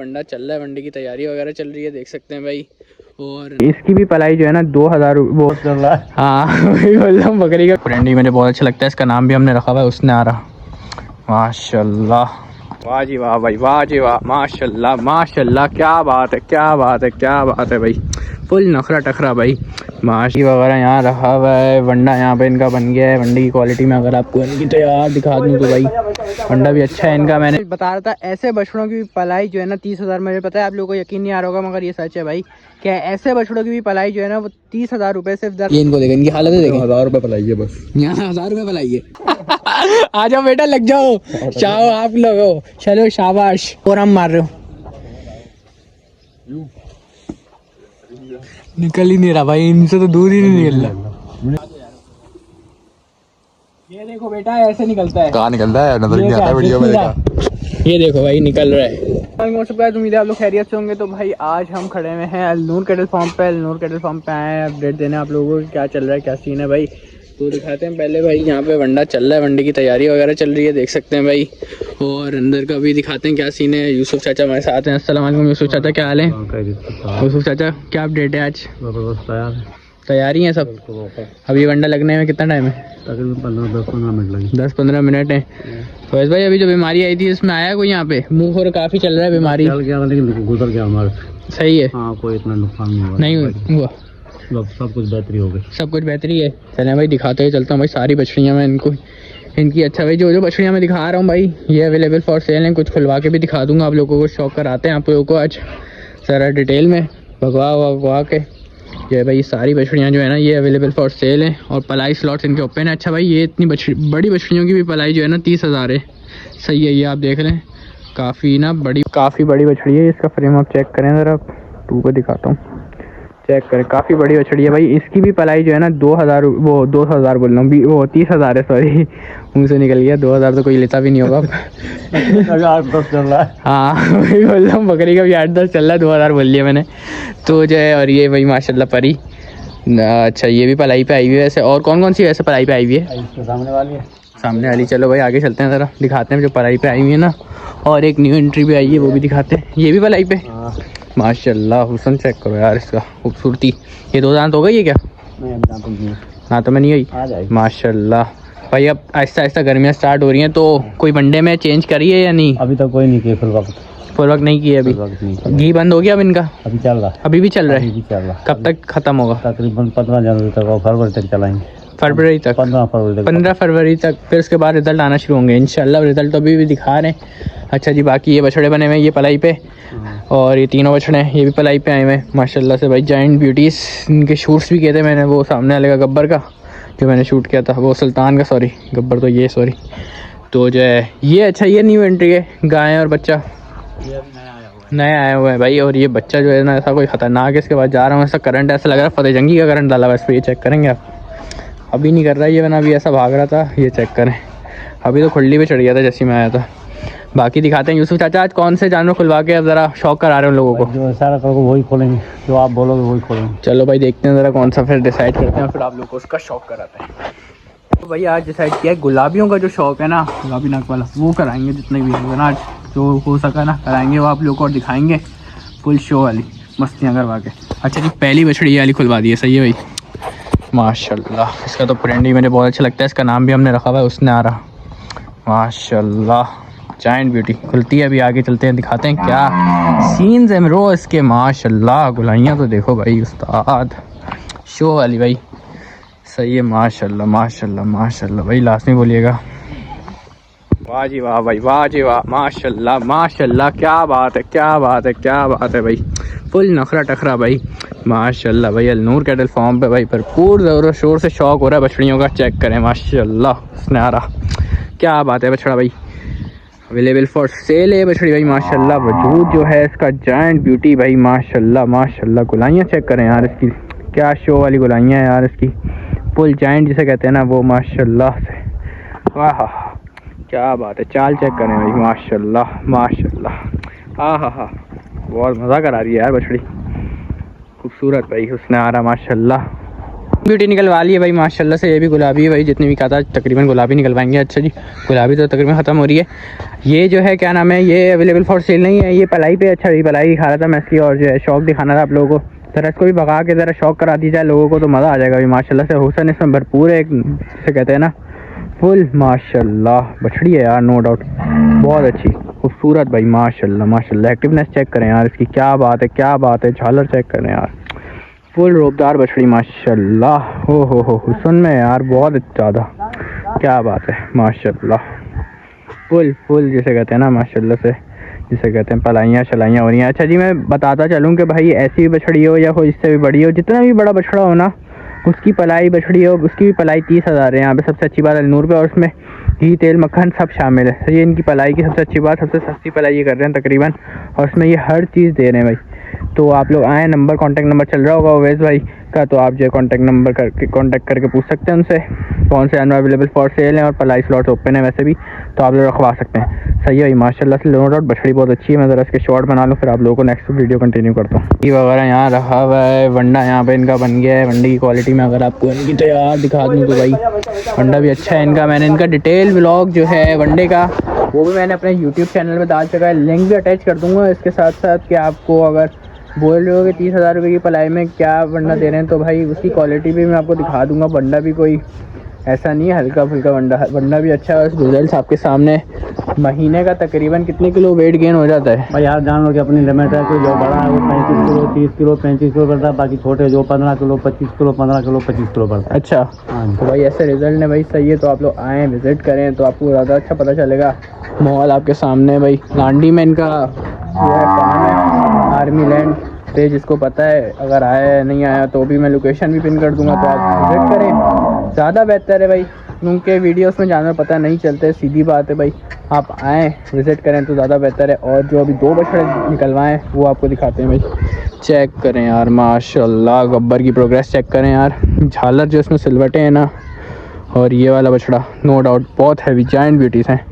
वंडा चल रहा है, वंडे की तैयारी वगैरह चल रही है, देख सकते हैं भाई। और इसकी भी पलाई जो है ना 2000 वो चल रहा है। हाँ वही बोल रहा हूँ, बकरी का फ्रेंड ही मुझे बहुत अच्छा लगता है, इसका नाम भी हमने रखा हुआ है उसने आ रहा। माशाल्लाह, वाह जी वाह भाई, वाह जी वाह, माशाल्लाह माशाल्लाह, क्या बात है, क्या बात है, क्या बात है भाई, फुल नखरा टखरा भाई। माशी वगैरह यहाँ रखा हुआ है, वंडा यहाँ पे इनका बन गया है। वंडे की क्वालिटी में अगर आपको इनकी तैयार दिखा दूँ तो भाई वंडा भी अच्छा है इनका। मैंने बता रहा था ऐसे बछड़ों की पलाई जो है ना 30,000, मुझे पता है आप लोगों को यकीन नहीं आ रहा होगा मगर ये सच है भाई। क्या ऐसे बछड़ों की भी पलाई जो है ना वो 30,000 रुपये सिर्फ। ये इनको देखें, इनकी हालत देखें। 1000 रुपये पलाई है बस, यहाँ 1000 रुपये पलाई है। आ जाओ बेटा, लग जाओ, चाहो आप लोग, चलो शाबाश। और हम मार रहे हो, निकल ही नहीं रहा भाई, इनसे तो दूध ही नहीं निकल रहा। ये देखो बेटा, ऐसे निकलता है। कहाँ निकलता है, नजर नहीं आता वीडियो में देखा। ये देखो भाई, निकल रहा है। उम्मीद है आप लोग खैरियत से होंगे। तो भाई आज हम खड़े हुए हैं अलनूर कैटल फार्म पे। अलनूर कैटल फार्म पे आए हैं अपडेट देने आप लोगों को क्या चल रहा है, क्या सीन है भाई। तो दिखाते हैं पहले भाई, यहाँ पे वंडा चल रहा है, वंडे की तैयारी वगैरह चल रही है, देख सकते हैं भाई। और अंदर का भी दिखाते हैं क्या सीन है। यूसुफ चाचा हमारे साथ हैं। अस्सलाम वालेकुम यूसुफ चाचा, क्या हाल है? यूसुफ चाचा क्या अपडेट है आज? तैयारी है सब। अभी वंडा लगने में कितना टाइम है? तकरीबन 10-15 मिनट लगे। 10-15 मिनट है। फैज भाई अभी जो बीमारी आई थी इसमें आया कोई यहाँ पे? मुंह और काफी चल रहा है बीमारी। चल गया लेकिन गुजर गया हमारे। सही है। हाँ, कोई इतना नुकसान नहीं हुआ। नहीं हुआ, सब कुछ बेहतरी हो गई। सब कुछ बेहतरी है। चलें भाई दिखाते हुए चलता हूँ भाई सारी बछड़ियाँ मैं इनको, इनकी। अच्छा भाई जो जो बछड़ियाँ मैं दिखा रहा हूँ भाई ये अवेलेबल फॉर सेल हैं। कुछ खुलवा के भी दिखा दूंगा आप लोगों को, शौक कराते हैं आप लोगों को आज सारा डिटेल में भगवा के। ये भाई सारी बछड़ियाँ जो है ना ये अवेलेबल फॉर सेल हैं और पलाई स्लॉट्स इनके ओपन है। अच्छा भाई ये इतनी बड़ी बछड़ियों की भी पलाई जो है ना 30,000 है। सही है, ये आप देख लें, काफ़ी बड़ी बछड़ी है। इसका फ्रेम आप चेक करें ज़रा, 2 पे दिखाता हूँ, चेक करें, काफ़ी बड़ी बछड़ी है भाई। इसकी भी पलाई जो है ना 2000, वो 2000 बोल रहा हूँ, वो 30,000 है, सॉरी मुँह से निकल गया। 2000 तो कोई लेता भी नहीं होगा। 8-10 चल रहा है। हाँ वही बोल रहा हूँ, बकरी का भी 8-10 चल रहा है, 2000 बोल लिया मैंने तो जो है। और ये भाई माशाल्लाह परी। अच्छा ये भी पलाई पे आई हुई है वैसे। और कौन कौन सी वैसे पलाई पे आई हुई है? सामने वाली है, सामने वाली। चलो भाई आगे चलते हैं ज़रा, दिखाते हैं जो पलाई पे आई हुई है ना। और एक न्यू एंट्री भी आई है, वो भी दिखाते हैं। ये भी पलाई पे माशाल्लाह, हुसन चेक करो यार इसका, खूबसूरती। ये 2 दांत हो गई है क्या? हाँ तो मैं नहीं हुई माशाल्लाह भाई। अब आहिस्ता आहिस्ता गर्मियाँ स्टार्ट हो रही हैं, तो कोई वनडे में चेंज करी है या नहीं? अभी तक कोई नहीं किया, फुल वक्त नहीं किया अभी। घी बंद हो गया अब इनका? अभी चल रहा है, अभी भी चल रहा है। कब तक खत्म होगा? तकरीबन 15 जनवरी तक और फरवरी तक चलाएंगे। फरवरी तक? 15 फरवरी तक। फिर उसके बाद रिजल्ट आना शुरू होंगे इंशाल्लाह। रिजल्ट तो अभी भी दिखा रहे हैं। अच्छा जी, बाकी ये बछड़े बने हुए हैं ये पलाई पे, और ये तीनों बछड़े हैं ये भी पलाई पे आए हुए हैं माशाल्लाह से भाई। जायंट ब्यूटीज़, इनके शूट्स भी किए थे मैंने, वो सामने वाले का गब्बर का जो मैंने शूट किया था, वो सुल्तान का, सॉरी गब्बर तो ये, सॉरी। तो जो है ये, अच्छा ये न्यू एंट्री है, गाय और बच्चा नया आया हुआ है भाई। और ये बच्चा जो है ना ऐसा कोई खतरनाक है, इसके बाद जा रहा हूँ, ऐसा करंट ऐसा लग रहा है फतेह जंगी का करंट डाला हुआ इस पर। ये चेक करेंगे आप, अभी नहीं कर रहा है ये, वरना अभी ऐसा भाग रहा था। ये चेक करें, अभी तो खुल्ली पे चढ़ गया था जैसे मैं आया था। बाकी दिखाते हैं यूसुफ चाचा आज कौन से जानवर खुलवा के अब ज़रा शौक करा रहे हैं लोगों को। जो सारा करोगे वही खोलेंगे, जो आप बोलोगे वही खोलेंगे। चलो भाई देखते हैं ज़रा कौन सा, फिर डिसाइड करते हैं, फिर आप लोगों को उसका शौक कराते हैं। तो भाई आज डिसाइड किया है गुलाबियों का जो शौक है ना, गुलाबी नाक वाला, वो कराएंगे जितने भी होगा ना आज, जो हो सका ना कराएंगे वो आप लोगों को, और दिखाएंगे फुल शो वाली मस्तियाँ करवा के। अच्छा जी, पहली बछड़ी वाली खुलवा दी है। सही है भाई माशाल्लाह। इसका तो फ्रेंड ही मुझे बहुत अच्छा लगता है, इसका नाम भी हमने रखा हुआ है उसने आ रहा। माशाल्लाह जायंट ब्यूटी खुलती है। अभी आगे चलते हैं, दिखाते हैं क्या सीन्स है ब्रो इसके। माशाल्लाह गुलाइयाँ तो देखो भाई उस्ताद, शो वाली भाई। सही है माशाल्लाह माशाल्लाह माशाल्लाह भाई, लास्ट में बोलिएगा। वाह जी वाह भाई, वाह जी वाह, माशाल्लाह माशाल्लाह, क्या बात है, क्या बात है, क्या बात है भाई, फुल नखरा टखरा भाई माशाल्लाह भाई। अलनूर कैटल फार्म पे भाई भरपूर ज़ोर शोर से शौक हो रहा है बछड़ियों का। चेक करें माशाल्लाह, उसने आ रहा, क्या बात है बछड़ा भाई। अवेलेबल फॉर सेल है बछड़ी भाई माशाल्लाह। वजूद जो है इसका जायंट ब्यूटी भाई माशाल्लाह माशाल्लाह। गुलाइयाँ चेक करें यार इसकी, क्या शो वाली गुलाइयाँ हैं यार इसकी, फुल जायंट जिसे कहते हैं ना वो माशाल्लाह से। वाह क्या बात है, चाल चेक करें भाई माशाल्लाह माशाल्लाह। हाँ हाँ हाँ, बहुत मज़ा करा रही है यार बछड़ी, खूबसूरत भाई। उसने आ रहा माशाल्लाह, ब्यूटी निकलवा ली है भाई माशाल्लाह से। ये भी गुलाबी है भाई, जितनी भी कहा था तकरीबन गुलाबी निकलवाएंगे। अच्छा जी, गुलाबी तो तकरीबन ख़त्म हो रही है। ये जो है क्या नाम है, ये अवेलेबल फॉर सेल नहीं है, ये पलाई पे। अच्छा ये पलाई दिखा रहा था मैं इसकी, और जो है शौक दिखाना था आप लोगों को। ज़रा इसको भी भगा के ज़रा शौक करा दी जाए लोगों को तो मज़ा आ जाएगा भाई माशाल्लाह से। हुसन इसमें भरपूर है, एक जिसे कहते हैं ना फुल माशाल्लाह बछड़ी है यार, नो डाउट बहुत अच्छी खूबसूरत भाई माशाल्लाह माशाल्लाह। एक्टिवनेस चेक करें यार इसकी, क्या बात है क्या बात है। झालर चेक करें यार, फुल रोबदार बछड़ी माशाल्लाह। हो हुसन में यार बहुत ज़्यादा, क्या बात है माशाल्लाह। फुल जिसे कहते हैं ना माशाल्लाह से, जिसे कहते हैं पलाइयाँ शलाइयाँ हो रही हैं। अच्छा जी, मैं बताता चलूँ कि भाई ऐसी भी बछड़ी हो या कोई इससे भी बड़ी हो, जितना भी बड़ा बछड़ा हो ना, उसकी पलाई बछड़ी हो, उसकी भी पलाई 30,000 है यहाँ पे। सबसे अच्छी बात अलनूर पे, और उसमें घी तेल मक्खन सब शामिल है। तो ये इनकी पलाई की सबसे अच्छी बात, सबसे सस्ती पलाई ये कर रहे हैं तकरीबन, और उसमें ये हर चीज़ दे रहे हैं भाई। तो आप लोग आए, नंबर कॉन्टैक्ट नंबर चल रहा होगा ओवैस भाई का, तो आप जो है कॉन्टैक्ट करके पूछ सकते हैं उनसे कौन से जानवर अवेलेबल फॉर सेल हैं, और पलाई स्लॉट ओपन है वैसे भी, तो आप लोग रखवा सकते हैं। सही है भाई माशाल्लाह से, नो डाउट बछड़ी बहुत अच्छी है। मैं ज़रा इसके शॉर्ट बना लूँ, फिर आप लोगों को नेक्स्ट वीडियो कंटिन्यू करता हूँ। ये वगैरह यहाँ रखा हुआ है, वंडा यहाँ पे इनका बन गया है। वंडे की क्वालिटी में अगर आपको इनकी तैयार दिखा दूँ तो भाई वंडा भी अच्छा है इनका। मैंने इनका डिटेल व्लॉग जो है वनडे का, वो भी मैंने अपने यूट्यूब चैनल में डाल चुका है, लिंक भी अटैच कर दूँगा इसके साथ साथ। कि आपको अगर बोल रहे हो कि 30,000 रुपये की पलाई में क्या वंडा दे रहे हैं, तो भाई उसकी क्वालिटी भी मैं आपको दिखा दूँगा। वंडा भी कोई ऐसा नहीं है हल्का फुल्का वंडा भी अच्छा है। रिजल्ट आपके सामने। महीने का तकरीबन कितने किलो वेट गेन हो जाता है भाई यार जानवर की अपनी लिमिट है, कोई जो बड़ा है वो 35 किलो 30 किलो 35 किलो बढ़ता है, बाकी छोटे जो 15 किलो 25 किलो 15 किलो 25 किलो बढ़ता है। अच्छा हाँ तो भाई ऐसे रिजल्ट है भाई, सही है। तो आप लोग आएँ विज़िट करें तो आपको ज़्यादा अच्छा पता चलेगा। माहौल आपके सामने भाई। लांडी में इनका जो है फार्म है, आर्मी लैंड पे, जिसको पता है अगर आया नहीं आया तो भी मैं लोकेशन भी पिन कर दूंगा, तो आप विज़िट करें, ज़्यादा बेहतर है भाई। क्योंकि वीडियोस में जानवर पता नहीं चलते, सीधी बात है भाई। आप आएँ विज़िट करें तो ज़्यादा बेहतर है। और जो अभी 2 बछड़े निकलवाएँ वो आपको दिखाते हैं भाई। चेक करें यार माशाल्लाह, गब्बर की प्रोग्रेस चेक करें यार। झालर जो इसमें सिलवटें हैं ना, और ये वाला बछड़ा नो डाउट बहुत हैवी जायंट ब्यूटीज़ हैं।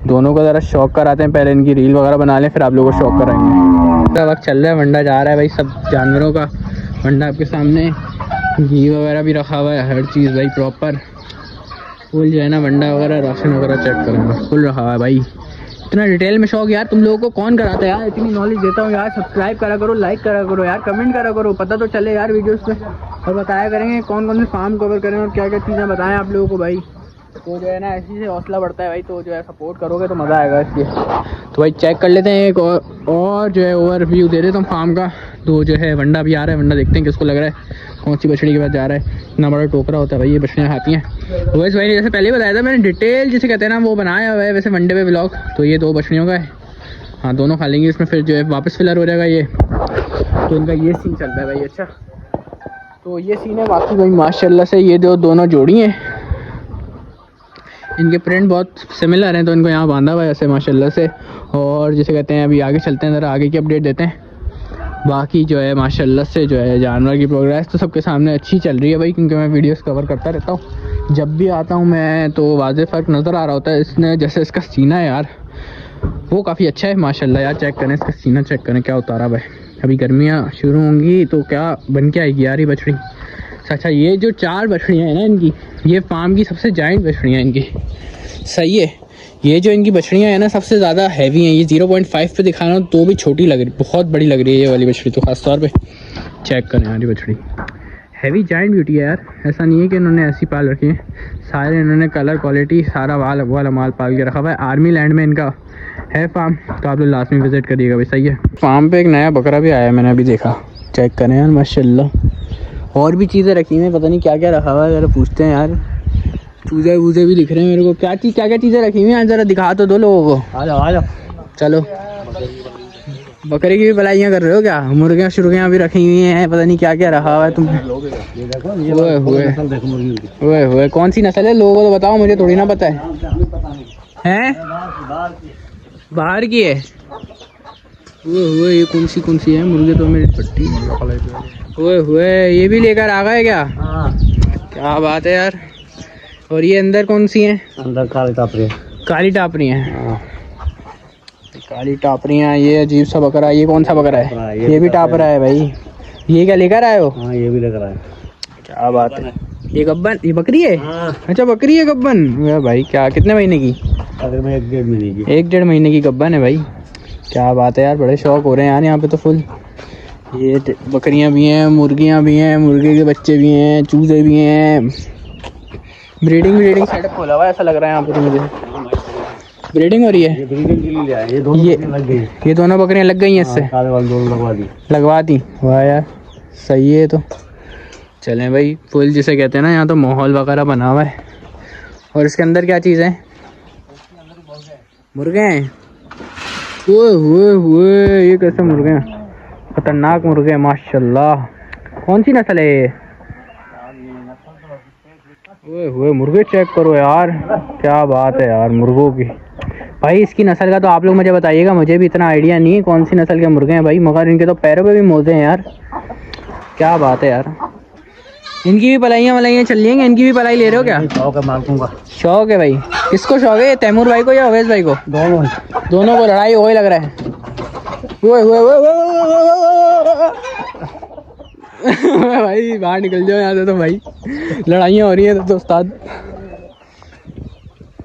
दोनों को ज़रा शौक कराते हैं, पहले इनकी रील वगैरह बना लें, फिर आप लोगों को शौक कराएंगे। वक्त चल रहा है, वंडा जा रहा है भाई, सब जानवरों का वंडा आपके सामने। घी वगैरह भी रखा हुआ है, हर चीज़ भाई प्रॉपर फुल जो है ना। वंडा वगैरह राशन वगैरह चेक करेंगे, फुल रखा हुआ है भाई। इतना डिटेल में शौक यार तुम लोगों को कौन कराता है यार, इतनी नॉलेज देता हूँ यार। सब्सक्राइब करा करो, लाइक करा करो यार, कमेंट करा करो, पता तो चले यार वीडियोस में। और बताया करेंगे कौन कौन से फार्म कवर करें और क्या क्या चीज़ें बताएं आप लोगों को भाई। तो जो है ना ऐसी से हौसला बढ़ता है भाई। तो जो है सपोर्ट करोगे तो मज़ा आएगा इसलिए। तो भाई चेक कर लेते हैं एक और जो है ओवरव्यू दे देता हूँ फार्म का। तो जो है वंडा भी आ रहा है, वंडा देखते हैं किसको लग रहा है, कौन सी बछड़ी के पास जा रहा है। इतना बड़ा टोकरा होता है भाई, ये बछड़ियाँ खाती हैं। तो वैसे भाई जैसे पहले बताया था मैंने, डिटेल जिसे कहते हैं ना वो बनाया हुआ है वैसे वनडे पे ब्लॉग। तो ये 2 बछड़ियों का है, हाँ दोनों खा लेंगे इसमें, फिर जो है वापस फिलर हो जाएगा ये। तो इनका ये सीन चलता है भाई। अच्छा तो ये सीन है बाकी भाई माशाल्लाह से। ये जो दोनों जोड़ी हैं इनके प्रिंट बहुत सिमिलर हैं, तो इनको यहाँ बांधा हुआ है ऐसे माशाल्लाह से। और जिसे कहते हैं अभी आगे चलते हैं, ज़रा आगे की अपडेट देते हैं। बाकी जो है माशाल्लाह से जो है जानवर की प्रोग्रेस तो सबके सामने अच्छी चल रही है भाई, क्योंकि मैं वीडियोस कवर करता रहता हूँ। जब भी आता हूँ मैं तो वाज़े फ़र्क नज़र आ रहा होता है। इसने जैसे इसका सीना है यार वो काफ़ी अच्छा है माशाल्लाह यार। चेक करें इसका सीना, चेक करें क्या उतारा भाई। अभी गर्मियाँ शुरू होंगी तो क्या बन के आएगी यार ये बछड़ी। अच्छा ये जो 4 बछड़ियाँ हैं ना इनकी, ये फार्म की सबसे जाइंट बछड़ियाँ हैं इनकी, सही है। ये जो इनकी बछड़ियाँ हैं ना सबसे ज़्यादा हैवी हैं। ये 0.5 पे दिखा रहा हूँ तो भी छोटी लग रही, बहुत बड़ी लग रही है ये वाली बछड़ी तो ख़ास तौर पे। चेक करें यार ये बछड़ी हैवी जाइंट ब्यूटी है यार। ऐसा नहीं है कि इन्होंने ऐसी पाल रखी है, सारे इन्होंने कलर क्वालिटी सारा वाला माल पाल के रखा हुआ है। आर्मी लैंड में इनका है फार्म, तो आप लोग लास्ट में विज़िट करिएगा भाई, सही है। फार्म पे एक नया बकरा भी आया है, मैंने अभी देखा। चेक करें यार माशाल्लाह। और भी चीज़ें रखी हैं, पता नहीं क्या क्या रखा हुआ है, ज़रा पूछते हैं यार। चूजे वूजे भी दिख रहे हैं मेरे को, क्या क्या चीज़ें रखी हुई हैं, ज़रा दिखा तो दो लोगों को। आ जाओ चलो। बकरी की भी भलाइयाँ कर रहे हो क्या? मुर्गियाँ शुर्गियाँ भी रखी हुई हैं, पता नहीं क्या क्या रखा हुआ है तुम। हुए कौन सी नस्ल है लोगों को तो बताओ, मुझे थोड़ी ना पता है। बाहर की है हुए ये कौन सी है मुर्गे तो मेरी पट्टी हुए ये भी लेकर आ गए क्या? क्या बात है यार। और ये अंदर कौन सी हैं? अंदर काली टापरी हैं। काली टापरियाँ। ये अजीब सा बकरा, ये कौन सा बकरा है? ये भी टापरा है भाई। ये क्या लेकर आए हो? हाँ ये भी लेकर आए। क्या बात है, ये गब्बन, ये बकरी है? अच्छा बकरी है गब्बन। वाह भाई क्या, कितने महीने की? अगर मैं 1-1.5 महीने की। 1-1.5 महीने की गब्बन है भाई। क्या बात है यार, बड़े शौक हो रहे हैं यार यहाँ पे तो फुल। ये बकरियां भी हैं, मुर्गियां भी हैं, मुर्गे के बच्चे भी हैं, चूजे भी हैं। ब्रीडिंग सेटअप खोला हुआ है ऐसा लग रहा है यहाँ पे तो मुझे। ब्रीडिंग हो रही है, ये ब्रीडिंग के लिए लिया है, ये दोनों ये- बकरियां लग गई। ये दोनों बकरियां लग गई हैं इससे? काले वाले दोनों लगवा दी। लगवा दी, वाह यार सही है। तो चलें भाई, फुल जिसे कहते हैं ना यहाँ तो माहौल वगैरह बना हुआ है। और इसके अंदर क्या चीज़ है? मुर्गे हैं। ओए ये कैसे मुर्गे हैं? खतरनाक मुर्गे हैं माशाल्लाह। कौन सी नस्ल है ये? ओए मुर्गे चेक करो यार, क्या बात है यार मुर्गों की। भाई इसकी नस्ल का तो आप लोग मुझे बताइएगा, मुझे भी इतना आइडिया नहीं है कौन सी नस्ल के मुर्गे हैं भाई, मगर इनके तो पैरों पे भी मोजे हैं यार। क्या बात है यार। इनकी भी पलाइयाँ चल रही हैं, इनकी भी पलाई ले रहे हो क्या? शौक है मालूम का। शौक है भाई। किसको शौक है, तैमूर भाई को या अवैस भाई को? दोनों को लड़ाई हो लग रहा है। भाई बाहर निकल जाओ यहाँ से तो भाई, लड़ाइयाँ हो रही हैं तो उस्ताद।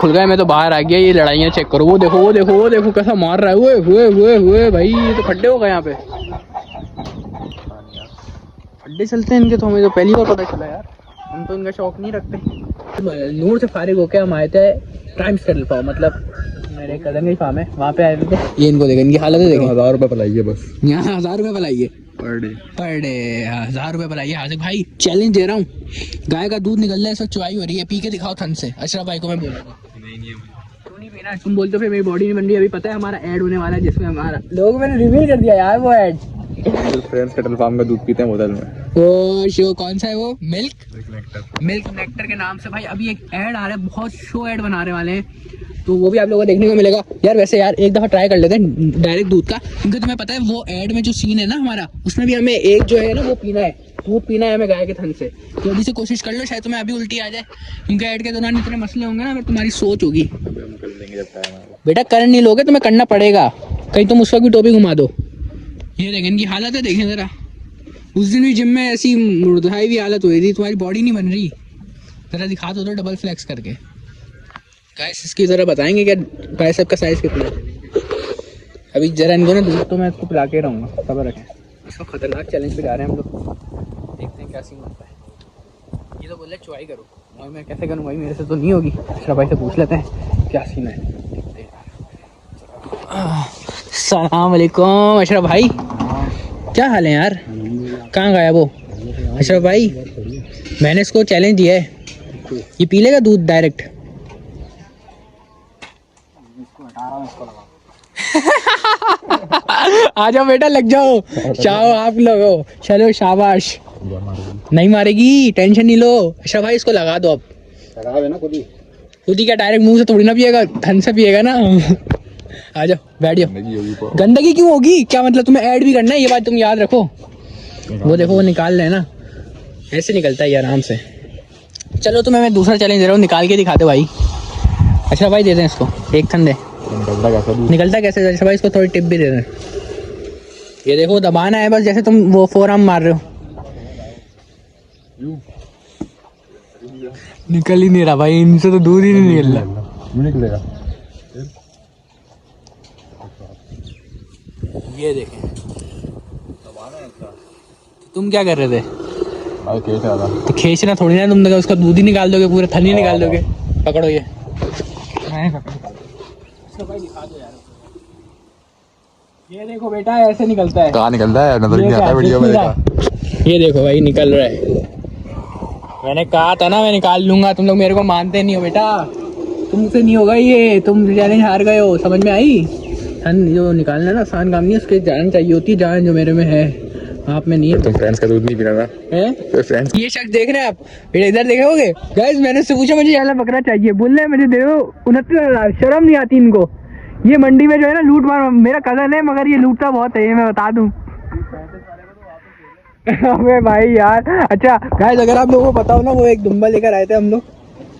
खुल गए, मैं तो बाहर आ गया। ये लड़ाइयाँ चेक करो, वो देखो कैसा मार रहा है। हुए भाई, ये तो खड्डे हो गए यहाँ पे। खड्डे चलते हैं इनके तो हमें तो पहली बार पता चला यार। हम तो इनका शौक नहीं रखते। नूर से फारिग होके हम आए थे टाइम्स कैटल फार्म, मतलब मेरे कदम का ही फार्म है, वहाँ पे आए थे। ये इनको देखें, इनकी हालत देखें। 1000 रुपये पलाइए बस। यहाँ 1000 रुपये पलाइए पर डे 1000 रुपये पलाइए। हाजिर भाई चैलेंज दे रहा हूँ, गाय का दूध निकल रहा है, सब चुवाई हो रही है, पी के दिखाओ थन से। अशरफ भाई को मैं बोल रहा हूँ क्यों नहीं पीना, तुम बोलते हो फिर मेरी बॉडी नहीं बन रही। अभी पता है हमारा ऐड होने वाला है जिसमें हमारा लोगों मैंने रिवील कर दिया यार वो ऐड। फ्रेंड्स कैटल फार्म का दूध पीते हैं बोतल में। वो शो कौन सा है वो? मिल्क नेक्टर के नाम से भाई अभी एक ऐड आ रहा है, बहुत शो ऐड बनाने वाले हैं, तो वो भी आप लोगों को देखने को मिलेगा यार। वैसे यार एक दफ़ा ट्राई कर लेते हैं डायरेक्ट दूध का, क्योंकि तुम्हें पता है वो ऐड में जो सीन है ना हमारा, उसमें भी हमें एक जो है ना वो पीना है, दूध पीना है हमें गाय के थन से। तो अभी से कोशिश कर लो, शायद तुम्हें अभी उल्टी आ जाए, क्योंकि ऐड के दौरान इतने मसले होंगे ना, अगर तुम्हारी सोच होगी। बेटा कर नहीं लोगे, तुम्हें करना पड़ेगा, कहीं तुम उस वक्त भी टोपी घुमा दो। ये देखें इनकी हालत है, देखें ज़रा। उस दिन भी जिम में ऐसी मुर्दाई हुई हालत हुई थी, तुम्हारी बॉडी नहीं बन रही। ज़रा दिखा दो डबल फ्लेक्स करके। गाइस इसकी ज़रा बताएंगे क्या बाइसेप का साइज़ कितना है? अभी ज़रा इनको ना दूध तो मैं इसको पिला के रहूँगा, खबर रखें। इसको खतरनाक चैलेंज पे जा रहे हैं हम लोग, देखते हैं क्या सीन होता है। ये तो बोल रहे चुवाई करो, और मैं कैसे करूँ भाई, मेरे से तो नहीं होगी। अशरफ भाई से पूछ लेते हैं क्या सीन है, देखते हैं। अस्सलाम वालेकुम अशरफ भाई, क्या हाल है यार? कहाँ गया वो अशरफ भाई? मैंने इसको चैलेंज दिया है, ये पी लेगा दूध डायरेक्ट। आ जाओ बेटा, लग जाओ, चाहो आप लोगो, चलो शाबाश। नहीं मारेगी, टेंशन नहीं लो। अशरफ भाई इसको लगा दो, अब ना खुद ही क्या, डायरेक्ट मुंह से थोड़ी ना पिएगा, धन से पिएगा ना। आ जाओ बैठ जाओ। गंदगी क्यों होगी, क्या मतलब तुम्हें ऐड भी करना है, ये बात तुम याद रखो। वो देखो वो निकाल रहे हैं ना, ऐसे निकलता है ये आराम से। चलो तुम्हें मैं दूसरा चैलेंज दे रहा हूँ, निकाल के दिखाते भाई। अच्छा भाई दे दें इसको, एक थन दे। निकलता कैसे अच्छा भाई, इसको थोड़ी टिप भी दे दें। ये देखो दबाना है बस, जैसे तुम वो फोरआर्म मार रहे हो। निकल ही नहीं रहा भाई, इनसे तो दूध ही नहीं निकल रहा। निकलेगा। ये देखें, तुम क्या कर रहे थे? तो खींचना थोड़ी ना, तुम उसका दूध ही निकाल दोगे, पूरा थन ही निकाल दोगे। पकड़ो ये, ये देखो बेटा ऐसे निकलता है। कहाँ निकलता है, नजर नहीं आता वीडियो में देखा। ये देखो भाई निकल रहा है, मैंने कहा था ना मैं निकाल लूंगा, तुम लोग मेरे को मानते नहीं हो बेटा, तुमसे नहीं होगा ये, तुम चैलेंज हार गए हो, समझ में आई? थन जो निकालना ना आसान काम नहीं है, उसके जान चाहिए होती है, जान जो मेरे में है आप में नहीं है। तुम फ्रेंड्स का दूध नहीं पीना ना है? फ्रेंड्स ये शख्स देख रहे हैं आप, बेटा इधर देखोगे गाइस, मैंने उससे पूछा मुझे वाला बकरा चाहिए, बोल रहे मुझे दे दो 29,000। शर्म नहीं आती इनको, ये मंडी में जो है ना लूट मार, मेरा कजन है मगर ये लूटता बहुत है, ये मैं बता दूं। अबे भाई यार। अच्छा गाइस अगर आप लोगों को पता हो ना, वो एक दुम्बा लेकर आए थे हम लोग,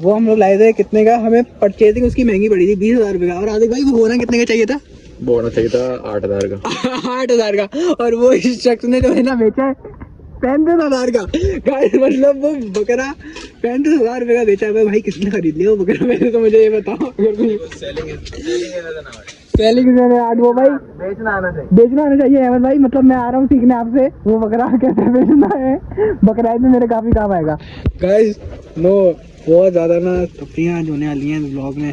वो हम लोग लाए थे, कितने का, हमें परचेजिंग उसकी महंगी पड़ी थी 20,000 रुपये का, और आदिक भाई वो होना कितने का चाहिए था? वो होना चाहिए था 8,000 का। 8,000 का, और वो इस शख्स ने जो है ना बेचा है 35,000 का गाइस, मतलब वो बकरा 35,000 रुपए का बेचा है भाई। किसने खरीद लिया वो बकरा, पहले तो मुझे ये बताओ। अगर पहले किसी ने आज वो भाई बेचना आना चाहिए अहमद भाई। मतलब मैं आ रहा हूँ सीखने आपसे वो बकरा कैसे बेचना है। बकरा में मेरे काफी काम आएगा गाइस। नो बहुत ज्यादा ना तफरीयां होने वाली हैं ब्लॉग में।